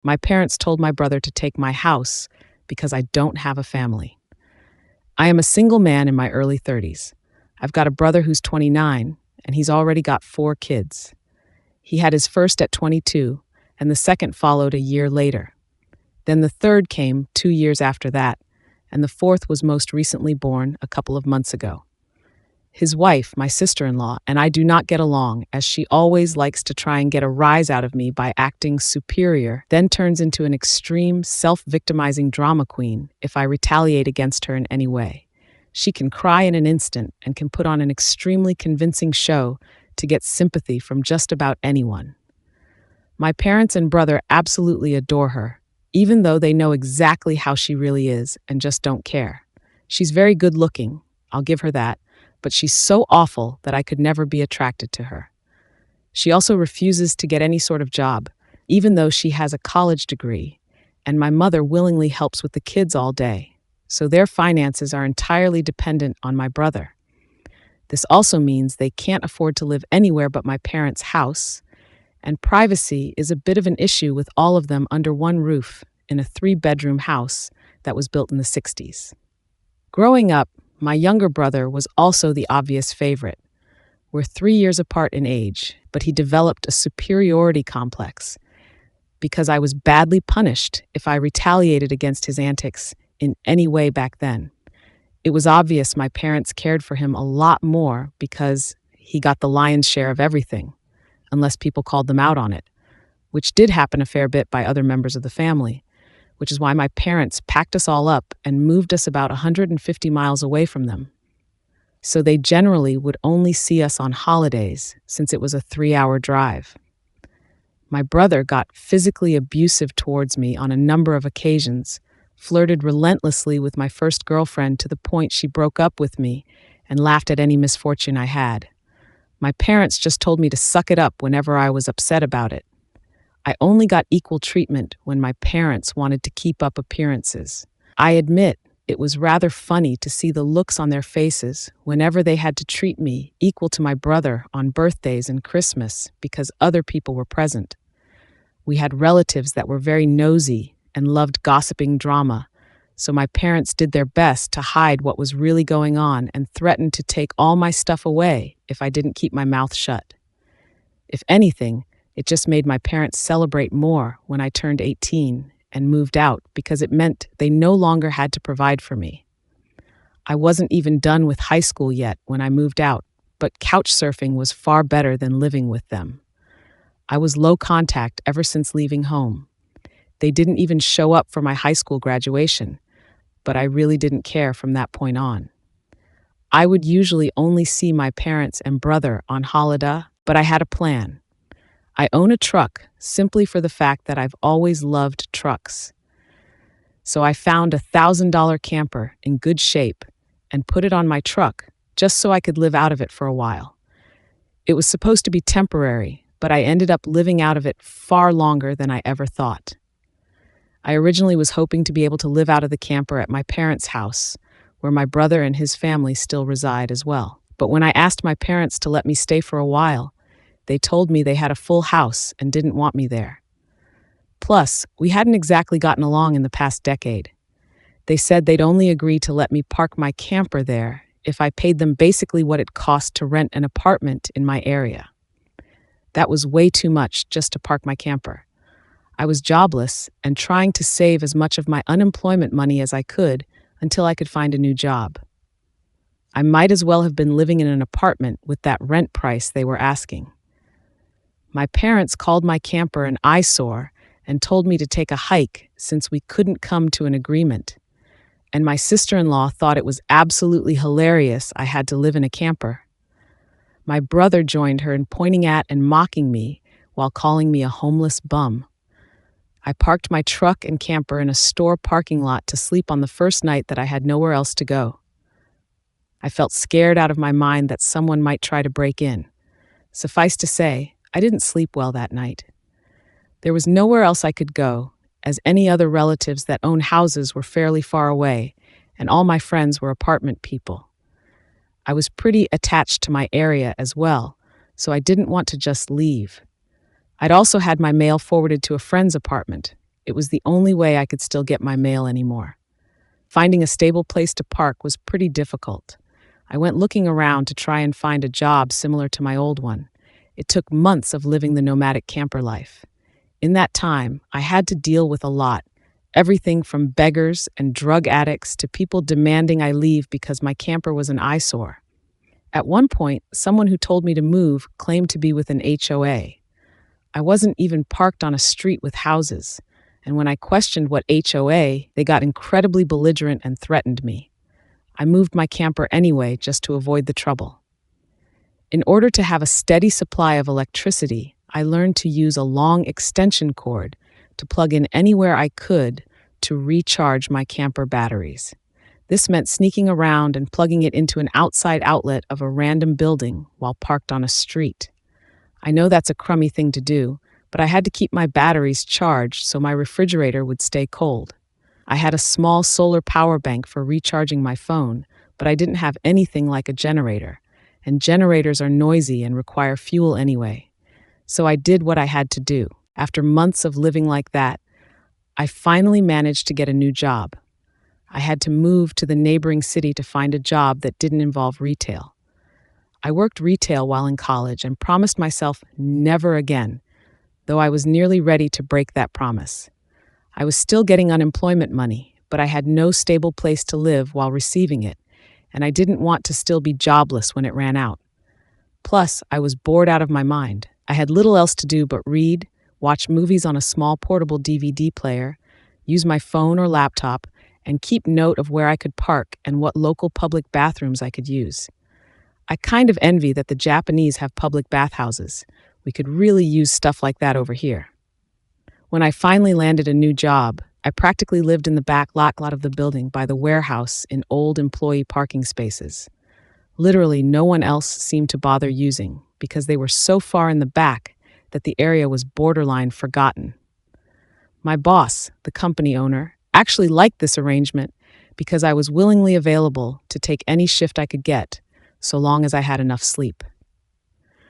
My parents told my brother to take my house because I don't have a family. I am a single man in my early 30s. I've got a brother who's 29, and he's already got 4 kids. He had his first at 22, and the second followed a year later. Then the third came 2 years after that, and the fourth was most recently born a couple of months ago. His wife, my sister-in-law, and I do not get along, as she always likes to try and get a rise out of me by acting superior, then turns into an extreme, self-victimizing drama queen if I retaliate against her in any way. She can cry in an instant and can put on an extremely convincing show to get sympathy from just about anyone. My parents and brother absolutely adore her, even though they know exactly how she really is and just don't care. She's very good looking, I'll give her that, but she's so awful that I could never be attracted to her. She also refuses to get any sort of job, even though she has a college degree, and my mother willingly helps with the kids all day, so their finances are entirely dependent on my brother. This also means they can't afford to live anywhere but my parents' house, and privacy is a bit of an issue with all of them under one roof in a 3-bedroom house that was built in the 60s. Growing up, my younger brother was also the obvious favorite. We're 3 years apart in age, but he developed a superiority complex because I was badly punished if I retaliated against his antics in any way back then. It was obvious my parents cared for him a lot more because he got the lion's share of everything, unless people called them out on it, which did happen a fair bit by other members of the family, which is why my parents packed us all up and moved us about 150 miles away from them. So they generally would only see us on holidays, since it was a 3-hour drive. My brother got physically abusive towards me on a number of occasions, flirted relentlessly with my first girlfriend to the point she broke up with me and laughed at any misfortune I had. My parents just told me to suck it up whenever I was upset about it. I only got equal treatment when my parents wanted to keep up appearances. I admit it was rather funny to see the looks on their faces whenever they had to treat me equal to my brother on birthdays and Christmas because other people were present. We had relatives that were very nosy and loved gossiping drama, so my parents did their best to hide what was really going on and threatened to take all my stuff away if I didn't keep my mouth shut. If anything, it just made my parents celebrate more when I turned 18 and moved out because it meant they no longer had to provide for me. I wasn't even done with high school yet when I moved out, but couch surfing was far better than living with them. I was low contact ever since leaving home. They didn't even show up for my high school graduation, but I really didn't care from that point on. I would usually only see my parents and brother on holiday, but I had a plan. I own a truck simply for the fact that I've always loved trucks. So I found a $1,000 camper in good shape and put it on my truck just so I could live out of it for a while. It was supposed to be temporary, but I ended up living out of it far longer than I ever thought. I originally was hoping to be able to live out of the camper at my parents' house, where my brother and his family still reside as well. But when I asked my parents to let me stay for a while, they told me they had a full house and didn't want me there. Plus, we hadn't exactly gotten along in the past decade. They said they'd only agree to let me park my camper there if I paid them basically what it cost to rent an apartment in my area. That was way too much just to park my camper. I was jobless and trying to save as much of my unemployment money as I could until I could find a new job. I might as well have been living in an apartment with that rent price they were asking. My parents called my camper an eyesore and told me to take a hike since we couldn't come to an agreement. And my sister-in-law thought it was absolutely hilarious I had to live in a camper. My brother joined her in pointing at and mocking me while calling me a homeless bum. I parked my truck and camper in a store parking lot to sleep on the first night that I had nowhere else to go. I felt scared out of my mind that someone might try to break in. Suffice to say, I didn't sleep well that night. There was nowhere else I could go, as any other relatives that own houses were fairly far away, and all my friends were apartment people. I was pretty attached to my area as well, so I didn't want to just leave. I'd also had my mail forwarded to a friend's apartment, It was the only way I could still get my mail anymore. Finding a stable place to park was pretty difficult. I went looking around to try and find a job similar to my old one. It took months of living the nomadic camper life. In that time, I had to deal with a lot. Everything from beggars and drug addicts to people demanding I leave because my camper was an eyesore. At one point, someone who told me to move claimed to be with an HOA. I wasn't even parked on a street with houses, and when I questioned what HOA, they got incredibly belligerent and threatened me. I moved my camper anyway just to avoid the trouble. In order to have a steady supply of electricity, I learned to use a long extension cord to plug in anywhere I could to recharge my camper batteries. This meant sneaking around and plugging it into an outside outlet of a random building while parked on a street. I know that's a crummy thing to do, but I had to keep my batteries charged so my refrigerator would stay cold. I had a small solar power bank for recharging my phone, but I didn't have anything like a generator, and generators are noisy and require fuel anyway. So I did what I had to do. After months of living like that, I finally managed to get a new job. I had to move to the neighboring city to find a job that didn't involve retail. I worked retail while in college and promised myself never again, though I was nearly ready to break that promise. I was still getting unemployment money, but I had no stable place to live while receiving it, and I didn't want to still be jobless when it ran out. Plus, I was bored out of my mind. I had little else to do but read, watch movies on a small portable DVD player, use my phone or laptop, and keep note of where I could park and what local public bathrooms I could use. I kind of envy that the Japanese have public bathhouses. We could really use stuff like that over here. When I finally landed a new job, I practically lived in the back lot of the building by the warehouse in old employee parking spaces. Literally, no one else seemed to bother using because they were so far in the back that the area was borderline forgotten. My boss, the company owner, actually liked this arrangement because I was willingly available to take any shift I could get, so long as I had enough sleep.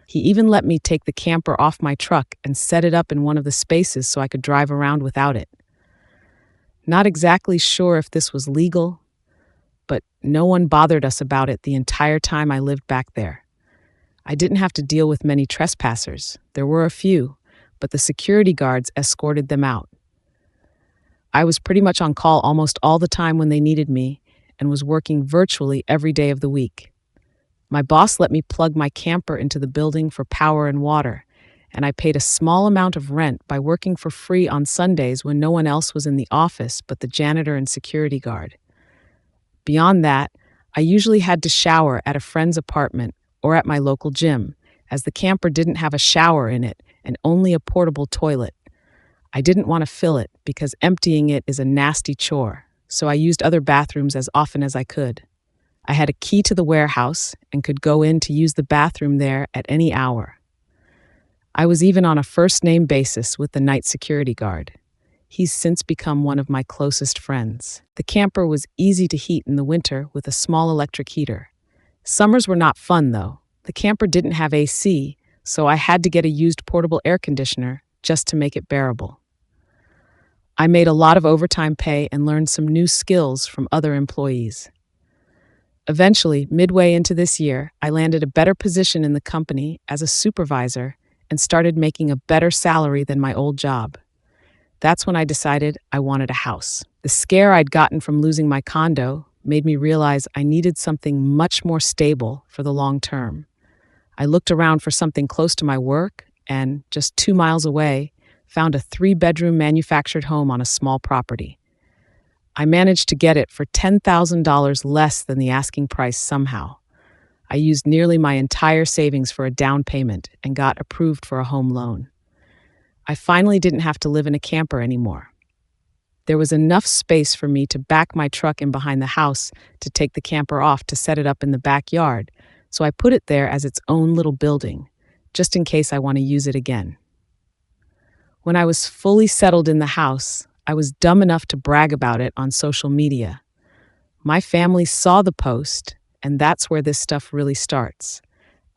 He even let me take the camper off my truck and set it up in one of the spaces so I could drive around without it. Not exactly sure if this was legal, but no one bothered us about it the entire time I lived back there. I didn't have to deal with many trespassers. There were a few, but the security guards escorted them out. I was pretty much on call almost all the time when they needed me and was working virtually every day of the week. My boss let me plug my camper into the building for power and water, and I paid a small amount of rent by working for free on Sundays when no one else was in the office but the janitor and security guard. Beyond that, I usually had to shower at a friend's apartment or at my local gym, as the camper didn't have a shower in it and only a portable toilet. I didn't want to fill it because emptying it is a nasty chore, so I used other bathrooms as often as I could. I had a key to the warehouse and could go in to use the bathroom there at any hour. I was even on a first-name basis with the night security guard. He's since become one of my closest friends. The camper was easy to heat in the winter with a small electric heater. Summers were not fun, though. The camper didn't have AC, so I had to get a used portable air conditioner just to make it bearable. I made a lot of overtime pay and learned some new skills from other employees. Eventually, midway into this year, I landed a better position in the company as a supervisor and started making a better salary than my old job. That's when I decided I wanted a house. The scare I'd gotten from losing my condo made me realize I needed something much more stable for the long term. I looked around for something close to my work and, just 2 miles away, found a 3-bedroom manufactured home on a small property. I managed to get it for $10,000 less than the asking price somehow. I used nearly my entire savings for a down payment and got approved for a home loan. I finally didn't have to live in a camper anymore. There was enough space for me to back my truck in behind the house to take the camper off to set it up in the backyard, so I put it there as its own little building, just in case I want to use it again. When I was fully settled in the house, I was dumb enough to brag about it on social media. My family saw the post, and that's where this stuff really starts.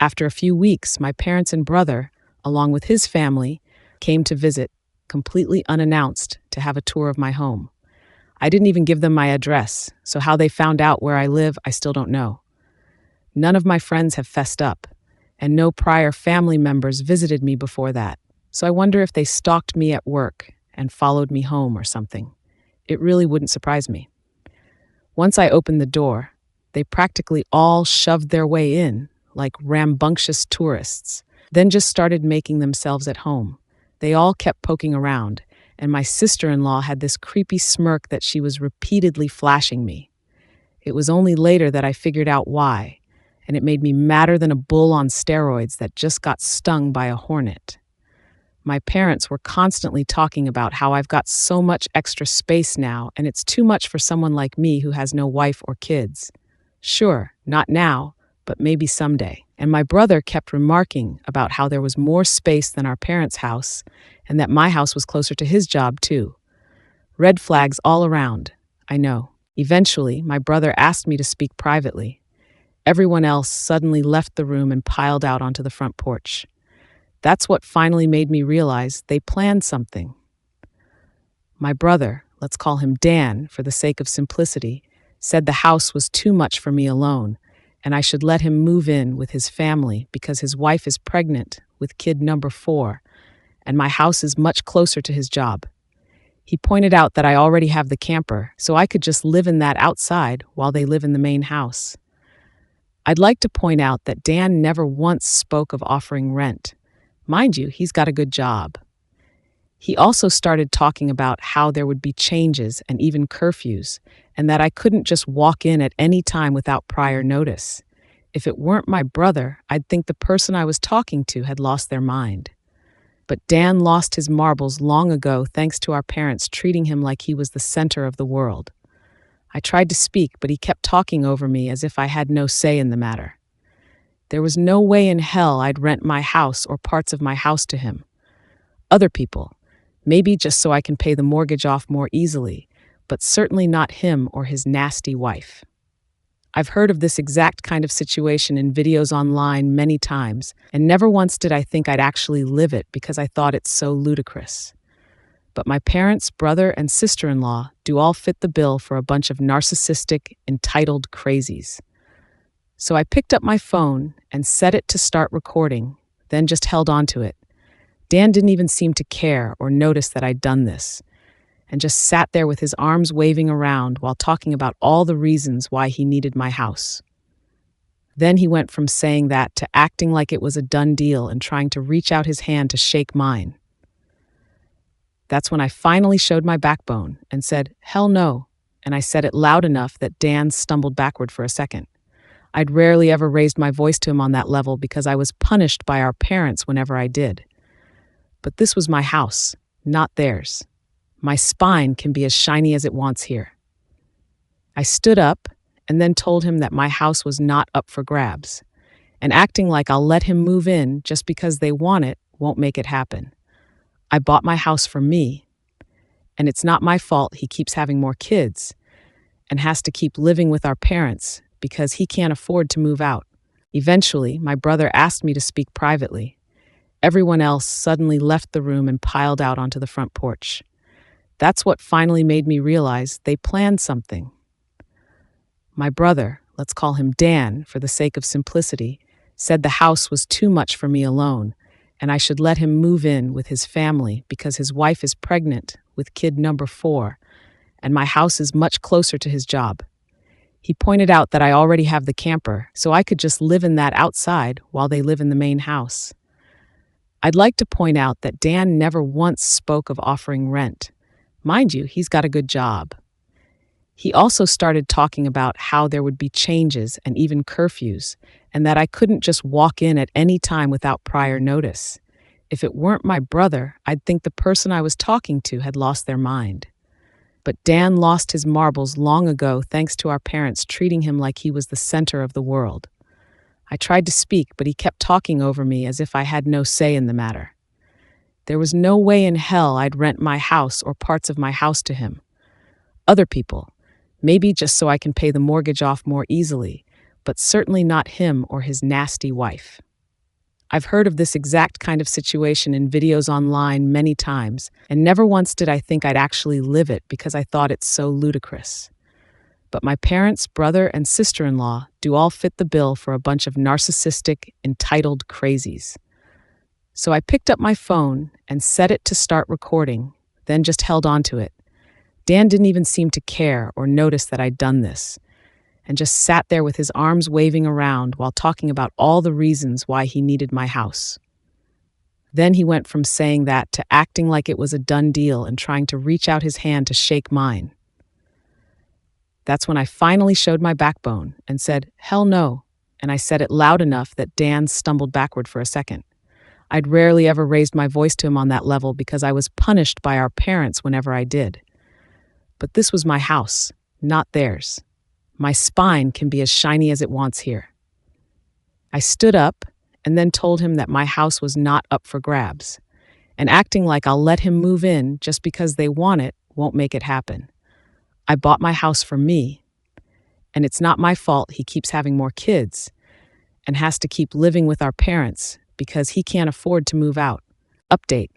After a few weeks, my parents and brother, along with his family, came to visit. completely unannounced to have a tour of my home. I didn't even give them my address, so how they found out where I live, I still don't know. None of my friends have fessed up, and no prior family members visited me before that, so I wonder if they stalked me at work and followed me home or something. It really wouldn't surprise me. Once I opened the door, they practically all shoved their way in, like rambunctious tourists, then just started making themselves at home. They all kept poking around, and my sister-in-law had this creepy smirk that she was repeatedly flashing me. It was only later that I figured out why, and it made me madder than a bull on steroids that just got stung by a hornet. My parents were constantly talking about how I've got so much extra space now, and it's too much for someone like me who has no wife or kids. Sure, not now, but maybe someday. And my brother kept remarking about how there was more space than our parents' house, and that my house was closer to his job, too. Red flags all around, I know. Eventually, my brother asked me to speak privately. Everyone else suddenly left the room and piled out onto the front porch. That's what finally made me realize they planned something. My brother, let's call him Dan for the sake of simplicity, said the house was too much for me alone, and I should let him move in with his family because his wife is pregnant with kid number 4, and my house is much closer to his job. He pointed out that I already have the camper, so I could just live in that outside while they live in the main house. I'd like to point out that Dan never once spoke of offering rent. Mind you, he's got a good job. He also started talking about how there would be changes and even curfews, and that I couldn't just walk in at any time without prior notice. If it weren't my brother, I'd think the person I was talking to had lost their mind. But Dan lost his marbles long ago thanks to our parents treating him like he was the center of the world. I tried to speak, but he kept talking over me as if I had no say in the matter. There was no way in hell I'd rent my house or parts of my house to him. Other people, maybe just so I can pay the mortgage off more easily, but certainly not him or his nasty wife. I've heard of this exact kind of situation in videos online many times, and never once did I think I'd actually live it because I thought it so ludicrous. But my parents, brother, and sister-in-law do all fit the bill for a bunch of narcissistic, entitled crazies. So I picked up my phone and set it to start recording, then just held on to it. Dan didn't even seem to care or notice that I'd done this, and just sat there with his arms waving around while talking about all the reasons why he needed my house. Then he went from saying that to acting like it was a done deal and trying to reach out his hand to shake mine. That's when I finally showed my backbone and said, "Hell no," and I said it loud enough that Dan stumbled backward for a second. I'd rarely ever raised my voice to him on that level because I was punished by our parents whenever I did. But this was my house, not theirs. My spine can be as shiny as it wants here. I stood up and then told him that my house was not up for grabs, and acting like I'll let him move in just because they want it won't make it happen. I bought my house for me, and it's not my fault he keeps having more kids and has to keep living with our parents because he can't afford to move out. Eventually, my brother asked me to speak privately. Everyone else suddenly left the room and piled out onto the front porch. That's what finally made me realize they planned something. My brother, let's call him Dan for the sake of simplicity, said the house was too much for me alone, and I should let him move in with his family because his wife is pregnant with kid number 4, and my house is much closer to his job. He pointed out that I already have the camper, so I could just live in that outside while they live in the main house. I'd like to point out that Dan never once spoke of offering rent. Mind you, he's got a good job. He also started talking about how there would be changes and even curfews, and that I couldn't just walk in at any time without prior notice. If it weren't my brother, I'd think the person I was talking to had lost their mind. But Dan lost his marbles long ago thanks to our parents treating him like he was the center of the world. I tried to speak, but he kept talking over me as if I had no say in the matter. There was no way in hell I'd rent my house or parts of my house to him. Other people, maybe just so I can pay the mortgage off more easily, but certainly not him or his nasty wife. I've heard of this exact kind of situation in videos online many times, and never once did I think I'd actually live it because I thought it's so ludicrous. But my parents, brother, and sister-in-law do all fit the bill for a bunch of narcissistic, entitled crazies. So I picked up my phone and set it to start recording, then just held on to it. Dan didn't even seem to care or notice that I'd done this, and just sat there with his arms waving around while talking about all the reasons why he needed my house. Then he went from saying that to acting like it was a done deal and trying to reach out his hand to shake mine. That's when I finally showed my backbone and said, "Hell no," and I said it loud enough that Dan stumbled backward for a second. I'd rarely ever raised my voice to him on that level because I was punished by our parents whenever I did. But this was my house, not theirs. My spine can be as shiny as it wants here. I stood up and then told him that my house was not up for grabs, and acting like I'll let him move in just because they want it won't make it happen. I bought my house for me, and it's not my fault he keeps having more kids and has to keep living with our parents because he can't afford to move out. Update.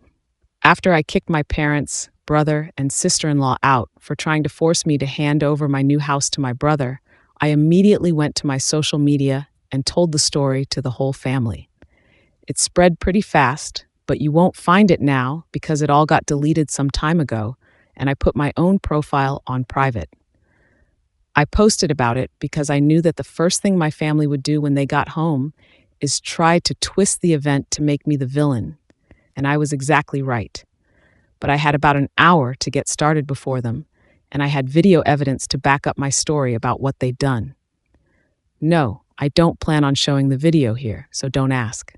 After I kicked my parents, brother, and sister-in-law out for trying to force me to hand over my new house to my brother, I immediately went to my social media and told the story to the whole family. It spread pretty fast, but you won't find it now because it all got deleted some time ago, and I put my own profile on private. I posted about it because I knew that the first thing my family would do when they got home is try to twist the event to make me the villain, and I was exactly right. But I had about an hour to get started before them, and I had video evidence to back up my story about what they'd done. No, I don't plan on showing the video here, so don't ask.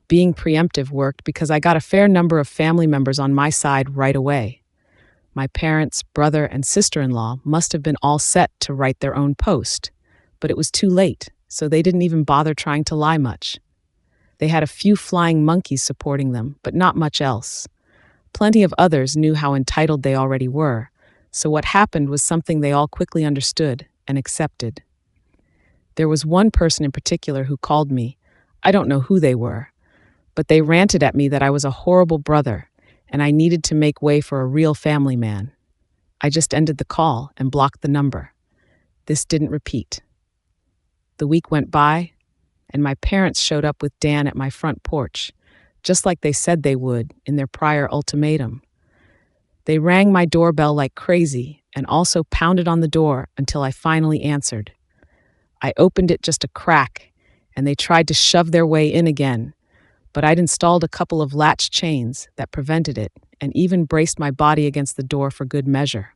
Being preemptive worked because I got a fair number of family members on my side right away. My parents, brother, and sister-in-law must have been all set to write their own post, but it was too late, so they didn't even bother trying to lie much. They had a few flying monkeys supporting them, but not much else. Plenty of others knew how entitled they already were, so what happened was something they all quickly understood and accepted. There was one person in particular who called me. I don't know who they were, but they ranted at me that I was a horrible brother and I needed to make way for a real family man. I just ended the call and blocked the number. This didn't repeat. The week went by, and my parents showed up with Dan at my front porch, just like they said they would in their prior ultimatum. They rang my doorbell like crazy and also pounded on the door until I finally answered. I opened it just a crack, and they tried to shove their way in again, but I'd installed a couple of latch chains that prevented it and even braced my body against the door for good measure.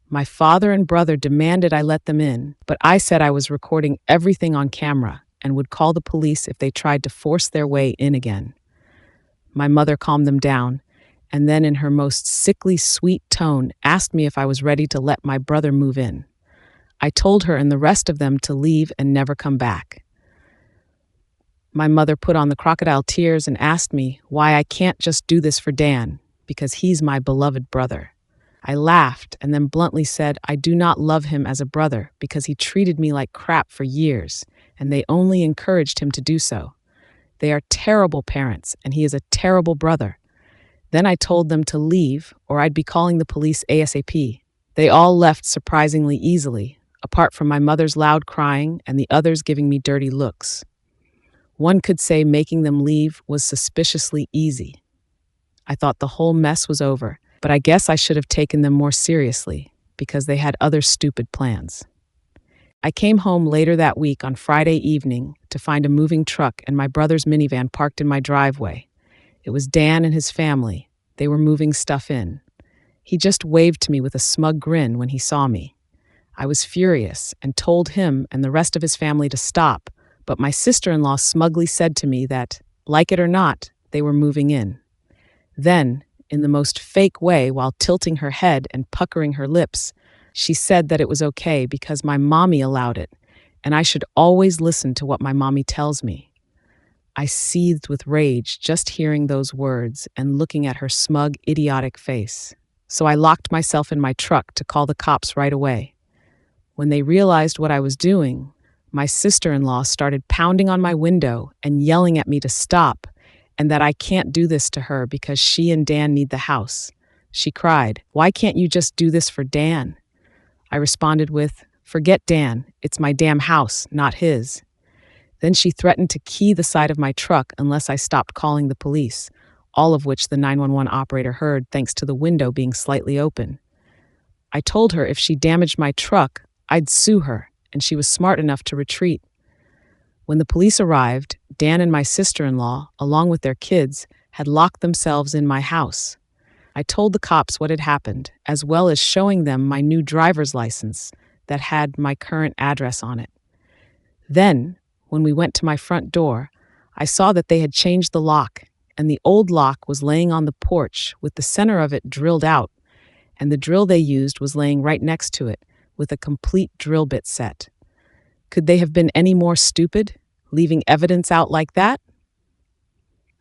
My father and brother demanded I let them in, but I said I was recording everything on camera and would call the police if they tried to force their way in again. My mother calmed them down, and then in her most sickly sweet tone asked me if I was ready to let my brother move in. I told her and the rest of them to leave and never come back. My mother put on the crocodile tears and asked me why I can't just do this for Dan, because he's my beloved brother. I laughed and then bluntly said I do not love him as a brother because he treated me like crap for years, and they only encouraged him to do so. They are terrible parents, and he is a terrible brother. Then I told them to leave, or I'd be calling the police ASAP. They all left surprisingly easily, apart from my mother's loud crying and the others giving me dirty looks. One could say making them leave was suspiciously easy. I thought the whole mess was over, but I guess I should have taken them more seriously because they had other stupid plans. I came home later that week on Friday evening to find a moving truck and my brother's minivan parked in my driveway. It was Dan and his family. They were moving stuff in. He just waved to me with a smug grin when he saw me. I was furious and told him and the rest of his family to stop, but my sister-in-law smugly said to me that, like it or not, they were moving in. Then, in the most fake way while tilting her head and puckering her lips, she said that it was okay because my mommy allowed it, and I should always listen to what my mommy tells me. I seethed with rage just hearing those words and looking at her smug, idiotic face. So I locked myself in my truck to call the cops right away. When they realized what I was doing, my sister-in-law started pounding on my window and yelling at me to stop, and that I can't do this to her because she and Dan need the house. She cried, "Why can't you just do this for Dan?" I responded with, "Forget Dan, it's my damn house, not his." Then she threatened to key the side of my truck unless I stopped calling the police, all of which the 911 operator heard thanks to the window being slightly open. I told her if she damaged my truck, I'd sue her, and she was smart enough to retreat. When the police arrived, Dan and my sister-in-law, along with their kids, had locked themselves in my house. I told the cops what had happened, as well as showing them my new driver's license that had my current address on it. Then, when we went to my front door, I saw that they had changed the lock, and the old lock was laying on the porch with the center of it drilled out, and the drill they used was laying right next to it with a complete drill bit set. Could they have been any more stupid, leaving evidence out like that?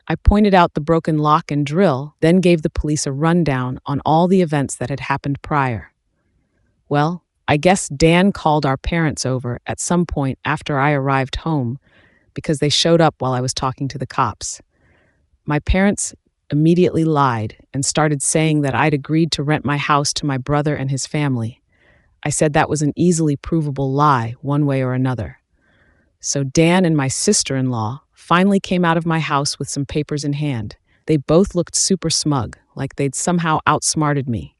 I pointed out the broken lock and drill, then gave the police a rundown on all the events that had happened prior. Well, I guess Dan called our parents over at some point after I arrived home because they showed up while I was talking to the cops. My parents immediately lied and started saying that I'd agreed to rent my house to my brother and his family. I said that was an easily provable lie, one way or another. So Dan and my sister-in-law finally came out of my house with some papers in hand. They both looked super smug, like they'd somehow outsmarted me.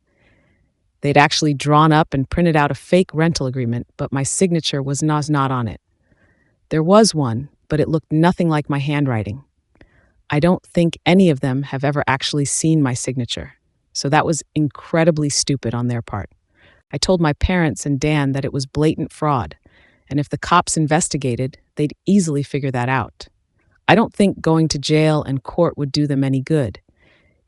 They'd actually drawn up and printed out a fake rental agreement, but my signature was not on it. There was one, but it looked nothing like my handwriting. I don't think any of them have ever actually seen my signature, so that was incredibly stupid on their part. I told my parents and Dan that it was blatant fraud, and if the cops investigated, they'd easily figure that out. I don't think going to jail and court would do them any good.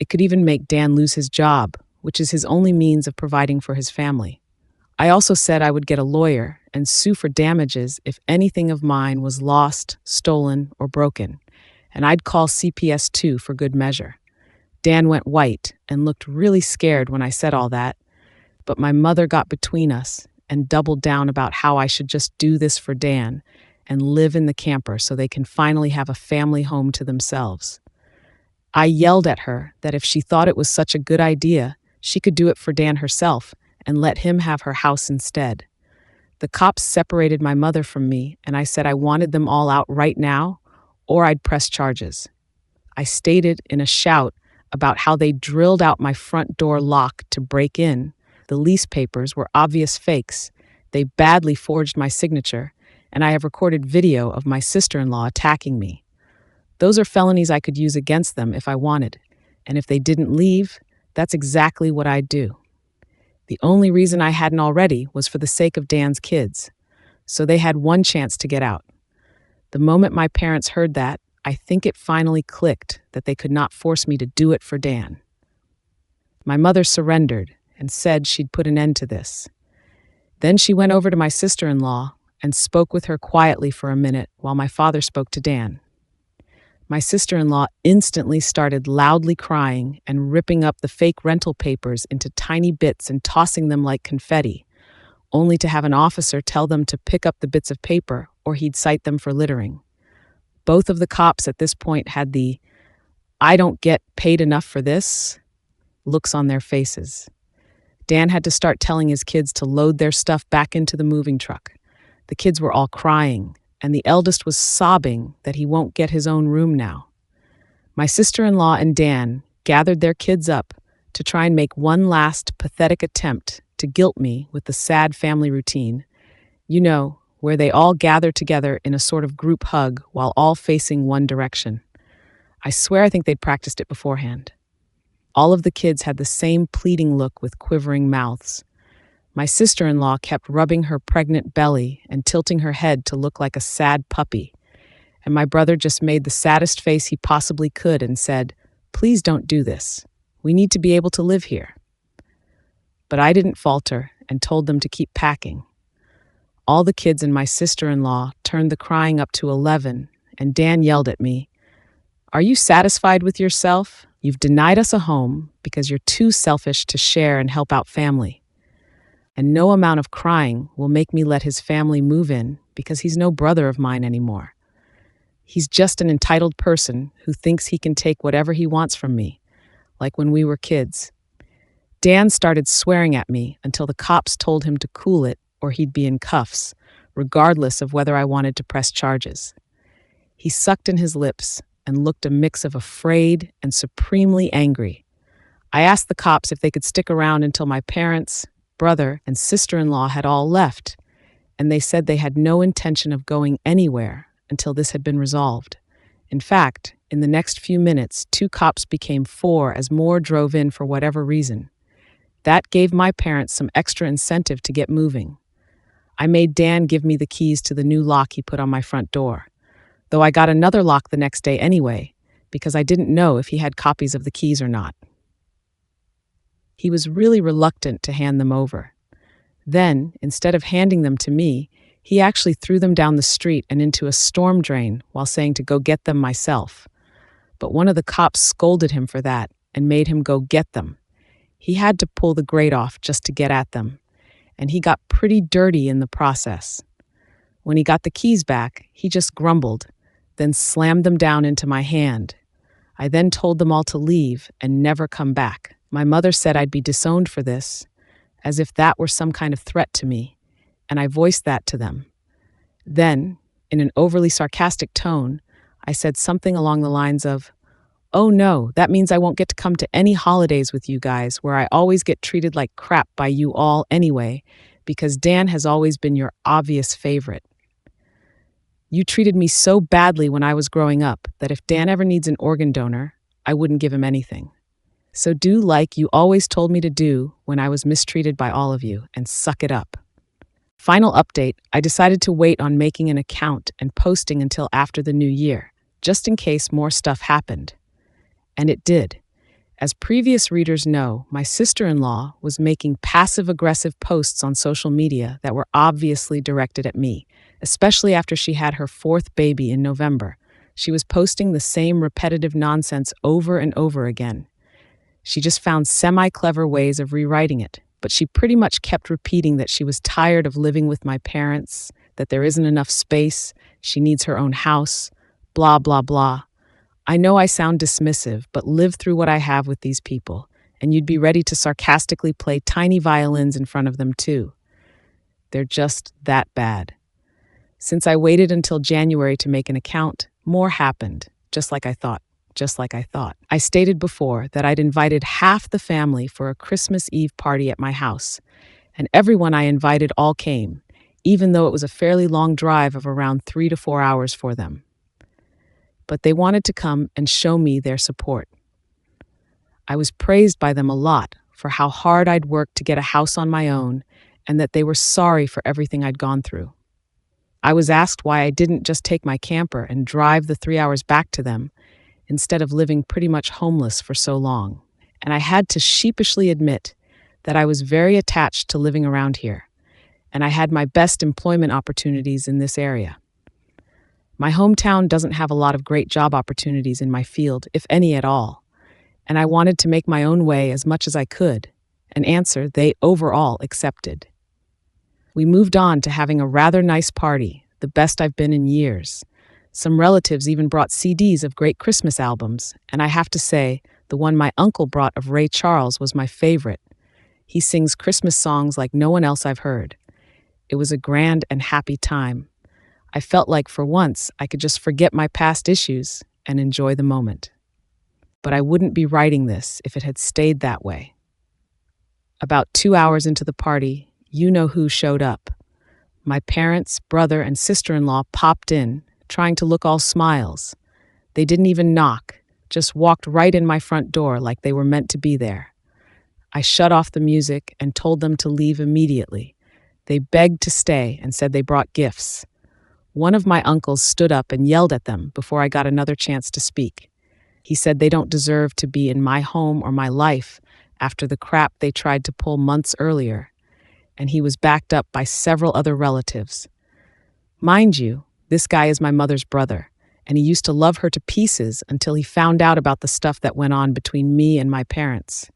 It could even make Dan lose his job, which is his only means of providing for his family. I also said I would get a lawyer and sue for damages if anything of mine was lost, stolen, or broken, and I'd call CPS 2 for good measure. Dan went white and looked really scared when I said all that, but my mother got between us and doubled down about how I should just do this for Dan and live in the camper so they can finally have a family home to themselves. I yelled at her that if she thought it was such a good idea, she could do it for Dan herself and let him have her house instead. The cops separated my mother from me, and I said I wanted them all out right now, or I'd press charges. I stated in a shout about how they drilled out my front door lock to break in. The lease papers were obvious fakes. They badly forged my signature, and I have recorded video of my sister-in-law attacking me. Those are felonies I could use against them if I wanted, and if they didn't leave, that's exactly what I'd do. The only reason I hadn't already was for the sake of Dan's kids, so they had one chance to get out. The moment my parents heard that, I think it finally clicked that they could not force me to do it for Dan. My mother surrendered and said she'd put an end to this. Then she went over to my sister-in-law and spoke with her quietly for a minute while my father spoke to Dan. My sister-in-law instantly started loudly crying and ripping up the fake rental papers into tiny bits and tossing them like confetti, only to have an officer tell them to pick up the bits of paper or he'd cite them for littering. Both of the cops at this point had the "I don't get paid enough for this" looks on their faces. Dan had to start telling his kids to load their stuff back into the moving truck. The kids were all crying, and the eldest was sobbing that he won't get his own room now. My sister-in-law and Dan gathered their kids up to try and make one last pathetic attempt to guilt me with the sad family routine, where they all gather together in a sort of group hug while all facing one direction. I swear I think they'd practiced it beforehand. All of the kids had the same pleading look with quivering mouths. My sister-in-law kept rubbing her pregnant belly and tilting her head to look like a sad puppy, and my brother just made the saddest face he possibly could and said, "Please don't do this. We need to be able to live here." But I didn't falter and told them to keep packing. All the kids and my sister-in-law turned the crying up to 11, and Dan yelled at me, "Are you satisfied with yourself? You've denied us a home because you're too selfish to share and help out family." and no amount of crying will make me let his family move in because he's no brother of mine anymore. He's just an entitled person who thinks he can take whatever he wants from me, like when we were kids. Dan started swearing at me until the cops told him to cool it or he'd be in cuffs, regardless of whether I wanted to press charges. He sucked in his lips and looked a mix of afraid and supremely angry. I asked the cops if they could stick around until my parents, brother, and sister-in-law had all left, and they said they had no intention of going anywhere until this had been resolved. In fact, in the next few minutes, 2 cops became 4 as more drove in for whatever reason. That gave my parents some extra incentive to get moving. I made Dan give me the keys to the new lock he put on my front door, though I got another lock the next day anyway, because I didn't know if he had copies of the keys or not. He was really reluctant to hand them over. Then, instead of handing them to me, he actually threw them down the street and into a storm drain while saying to go get them myself. But one of the cops scolded him for that and made him go get them. He had to pull the grate off just to get at them, and he got pretty dirty in the process. When he got the keys back, he just grumbled, then slammed them down into my hand. I then told them all to leave and never come back. My mother said I'd be disowned for this, as if that were some kind of threat to me, and I voiced that to them. Then, in an overly sarcastic tone, I said something along the lines of, "Oh no, that means I won't get to come to any holidays with you guys where I always get treated like crap by you all anyway, because Dan has always been your obvious favorite. You treated me so badly when I was growing up that if Dan ever needs an organ donor, I wouldn't give him anything. So do like you always told me to do when I was mistreated by all of you, and suck it up." Final update, I decided to wait on making an account and posting until after the new year, just in case more stuff happened. And it did. As previous readers know, my sister-in-law was making passive-aggressive posts on social media that were obviously directed at me, especially after she had her 4th baby in November. She was posting the same repetitive nonsense over and over again. She just found semi-clever ways of rewriting it, but she pretty much kept repeating that she was tired of living with my parents, that there isn't enough space, she needs her own house, blah, blah, blah. I know I sound dismissive, but live through what I have with these people, and you'd be ready to sarcastically play tiny violins in front of them too. They're just that bad. Since I waited until January to make an account, more happened, just like I thought. I stated before that I'd invited half the family for a Christmas Eve party at my house, and everyone I invited all came, even though it was a fairly long drive of around 3 to 4 hours for them. But they wanted to come and show me their support. I was praised by them a lot for how hard I'd worked to get a house on my own, and that they were sorry for everything I'd gone through. I was asked why I didn't just take my camper and drive the 3 hours back to them, instead of living pretty much homeless for so long. And I had to sheepishly admit that I was very attached to living around here, and I had my best employment opportunities in this area. My hometown doesn't have a lot of great job opportunities in my field, if any at all, and I wanted to make my own way as much as I could, an answer they overall accepted. We moved on to having a rather nice party, the best I've been in years. Some relatives even brought CDs of great Christmas albums, and I have to say, the one my uncle brought of Ray Charles was my favorite. He sings Christmas songs like no one else I've heard. It was a grand and happy time. I felt like for once I could just forget my past issues and enjoy the moment. But I wouldn't be writing this if it had stayed that way. About 2 hours into the party, you know who showed up. My parents, brother, and sister-in-law popped in, trying to look all smiles. They didn't even knock, just walked right in my front door like they were meant to be there. I shut off the music and told them to leave immediately. They begged to stay and said they brought gifts. One of my uncles stood up and yelled at them before I got another chance to speak. He said they don't deserve to be in my home or my life after the crap they tried to pull months earlier, and he was backed up by several other relatives. Mind you, this guy is my mother's brother, and he used to love her to pieces until he found out about the stuff that went on between me and my parents,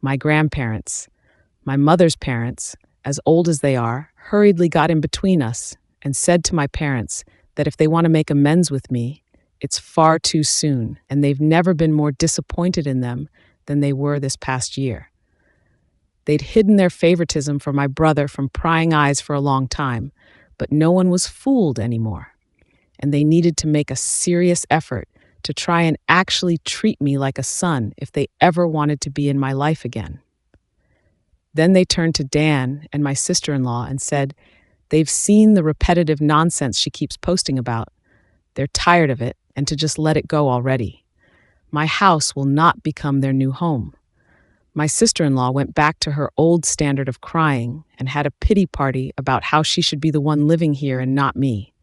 my grandparents, my mother's parents, as old as they are, hurriedly got in between us and said to my parents that if they want to make amends with me, it's far too soon, and they've never been more disappointed in them than they were this past year. They'd hidden their favoritism for my brother from prying eyes for a long time, but no one was fooled anymore, and they needed to make a serious effort to try and actually treat me like a son if they ever wanted to be in my life again. Then they turned to Dan and my sister-in-law and said they've seen the repetitive nonsense she keeps posting about. They're tired of it and to just let it go already. My house will not become their new home. My sister-in-law went back to her old standard of crying and had a pity party about how she should be the one living here and not me.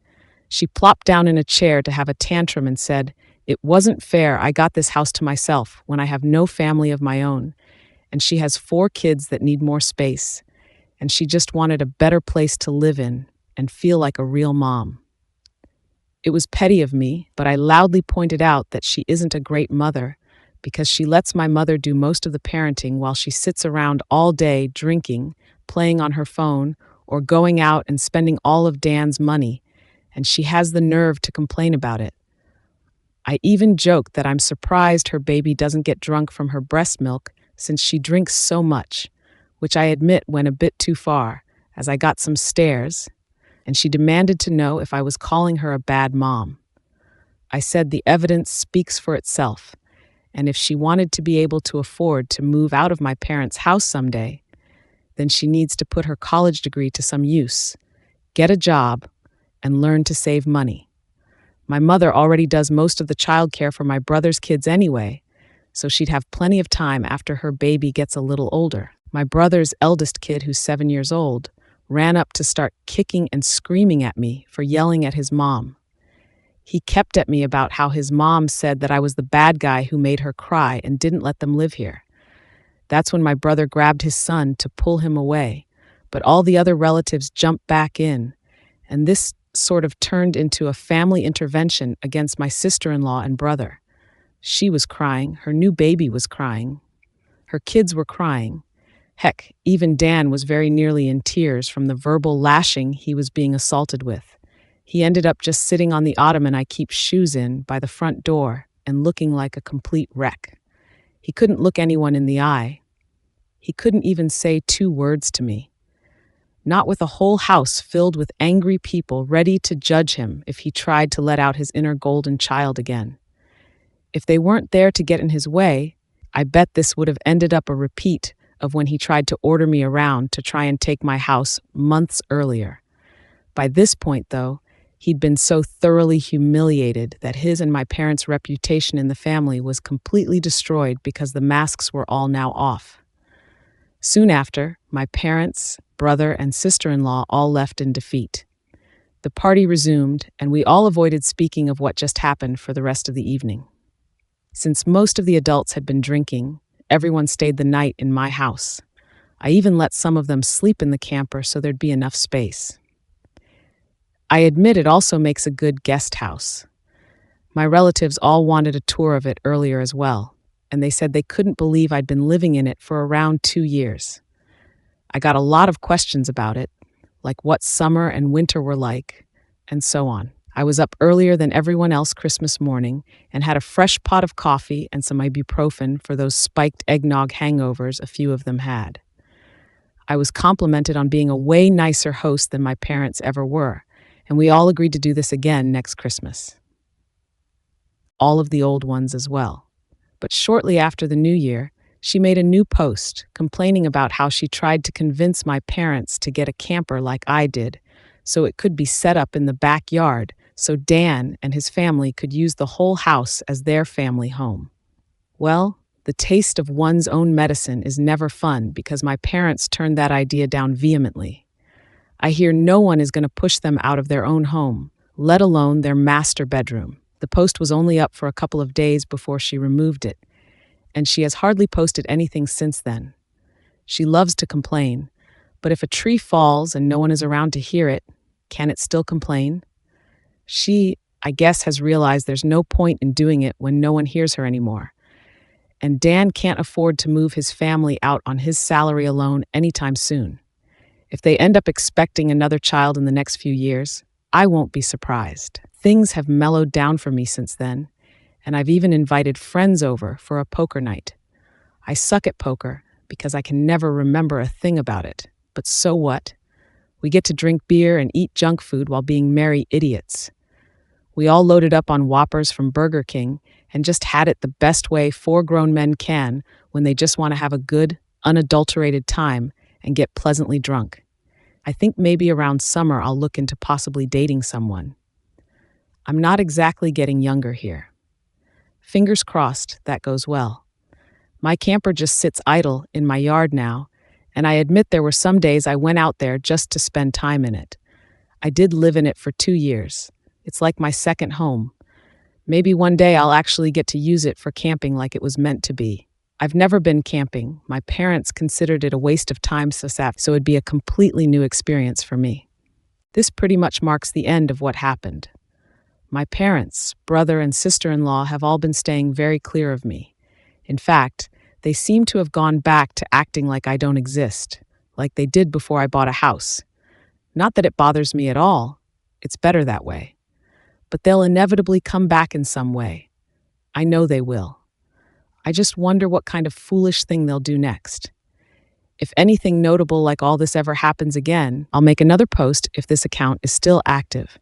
She plopped down in a chair to have a tantrum and said, "It wasn't fair I got this house to myself when I have no family of my own, and she has 4 kids that need more space, and she just wanted a better place to live in and feel like a real mom." It was petty of me, but I loudly pointed out that she isn't a great mother because she lets my mother do most of the parenting while she sits around all day drinking, playing on her phone, or going out and spending all of Dan's money, and she has the nerve to complain about it. I even joked that I'm surprised her baby doesn't get drunk from her breast milk since she drinks so much, which I admit went a bit too far, as I got some stares, and she demanded to know if I was calling her a bad mom. I said the evidence speaks for itself, and if she wanted to be able to afford to move out of my parents' house someday, then she needs to put her college degree to some use, get a job, and learn to save money. My mother already does most of the childcare for my brother's kids anyway, so she'd have plenty of time after her baby gets a little older. My brother's eldest kid, who's 7 years old, ran up to start kicking and screaming at me for yelling at his mom. He kept at me about how his mom said that I was the bad guy who made her cry and didn't let them live here. That's when my brother grabbed his son to pull him away, but all the other relatives jumped back in, and this sort of turned into a family intervention against my sister-in-law and brother. She was crying, her new baby was crying, her kids were crying. Heck, even Dan was very nearly in tears from the verbal lashing he was being assaulted with. He ended up just sitting on the ottoman I keep shoes in by the front door and looking like a complete wreck. He couldn't look anyone in the eye. He couldn't even say 2 words to me. Not with a whole house filled with angry people ready to judge him if he tried to let out his inner golden child again. If they weren't there to get in his way, I bet this would have ended up a repeat of when he tried to order me around to try and take my house months earlier. By this point, though, he'd been so thoroughly humiliated that his and my parents' reputation in the family was completely destroyed because the masks were all now off. Soon after, my parents, brother, and sister-in-law all left in defeat. The party resumed, and we all avoided speaking of what just happened for the rest of the evening. Since most of the adults had been drinking, everyone stayed the night in my house. I even let some of them sleep in the camper so there'd be enough space. I admit it also makes a good guest house. My relatives all wanted a tour of it earlier as well, and they said they couldn't believe I'd been living in it for around 2 years. I got a lot of questions about it, like what summer and winter were like, and so on. I was up earlier than everyone else Christmas morning and had a fresh pot of coffee and some ibuprofen for those spiked eggnog hangovers a few of them had. I was complimented on being a way nicer host than my parents ever were, and we all agreed to do this again next Christmas. All of the old ones as well. But shortly after the New Year, she made a new post complaining about how she tried to convince my parents to get a camper like I did, so it could be set up in the backyard so Dan and his family could use the whole house as their family home. Well, the taste of one's own medicine is never fun because my parents turned that idea down vehemently. I hear no one is going to push them out of their own home, let alone their master bedroom. The post was only up for a couple of days before she removed it, and she has hardly posted anything since then. She loves to complain, but if a tree falls and no one is around to hear it, can it still complain? She, I guess, has realized there's no point in doing it when no one hears her anymore. And Dan can't afford to move his family out on his salary alone anytime soon. If they end up expecting another child in the next few years, I won't be surprised. Things have mellowed down for me since then, and I've even invited friends over for a poker night. I suck at poker because I can never remember a thing about it. But so what? We get to drink beer and eat junk food while being merry idiots. We all loaded up on Whoppers from Burger King and just had it the best way four grown men can when they just want to have a good, unadulterated time and get pleasantly drunk. I think maybe around summer I'll look into possibly dating someone. I'm not exactly getting younger here. Fingers crossed that goes well. My camper just sits idle in my yard now, and I admit there were some days I went out there just to spend time in it. I did live in it for 2 years. It's like my second home. Maybe one day I'll actually get to use it for camping like it was meant to be. I've never been camping. My parents considered it a waste of time, so it'd be a completely new experience for me. This pretty much marks the end of what happened. My parents, brother, and sister-in-law have all been staying very clear of me. In fact, they seem to have gone back to acting like I don't exist, like they did before I bought a house. Not that it bothers me at all. It's better that way. But they'll inevitably come back in some way. I know they will. I just wonder what kind of foolish thing they'll do next. If anything notable like all this ever happens again, I'll make another post if this account is still active.